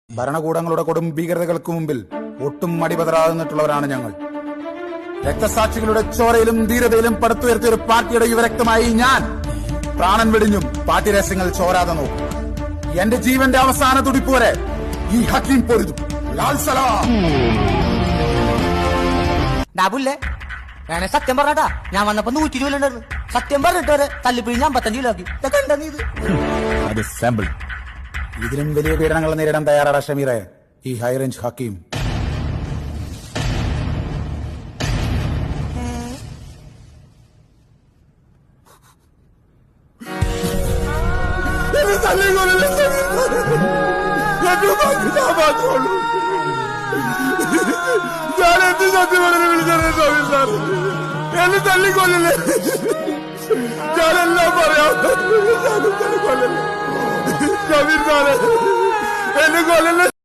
ഭരണകൂടങ്ങളുടെ കൊടും ഭീകരതകൾക്ക് മുമ്പിൽ ഒട്ടും മടിപതരാതെ നിന്നിട്ടുള്ളവരാണ് ഞങ്ങൾ. രക്തസാക്ഷികളുടെ ചോരയിലും ധീരതയിലും പടുത്തുയർത്തിയ ഒരു പാർട്ടിയുടെ യുവരക്തമായി ഞാൻ പ്രാണൻ വെടിഞ്ഞും പാർട്ടി രഹസ്യങ്ങൾ ചോരാതെ നോക്കും. എന്റെ ജീവന്റെ അവസാന തുടിപ്പോരെ ഈ ഹക്കീം പൊരുതും. ലാൽ സലാം. ഡാബുല്ലേ വേണേ സത്യം പറഞ്ഞാ ഞാൻ വന്നപ്പോ 120 രൂപ ഉണ്ടായിരുന്നു. സത്യം പറഞ്ഞിട്ട് തല്ലിപ്പിഴിഞ്ഞ് 55 കിലോ ആക്കി. ഇതൊക്കെ ഉണ്ടോ നീ? അത് സാമ്പിൾ. ഇതിലും വലിയ പീഡനങ്ങൾ നേരിടാൻ തയ്യാറാണ് ഷമീറെ ഈ ഹൈറേഞ്ച് ഹക്കീം. ഞാനെന്ത് സത്യമാണെന്ന് വിളിച്ചത് ഷമീർ സാർ? എന്നെ തല്ലിക്കൊല്ലല്ലേ? ഞാനെല്ലാം പറയാം. ഷമീർ സാറ് എന്നെ കൊല്ലല്ലേ?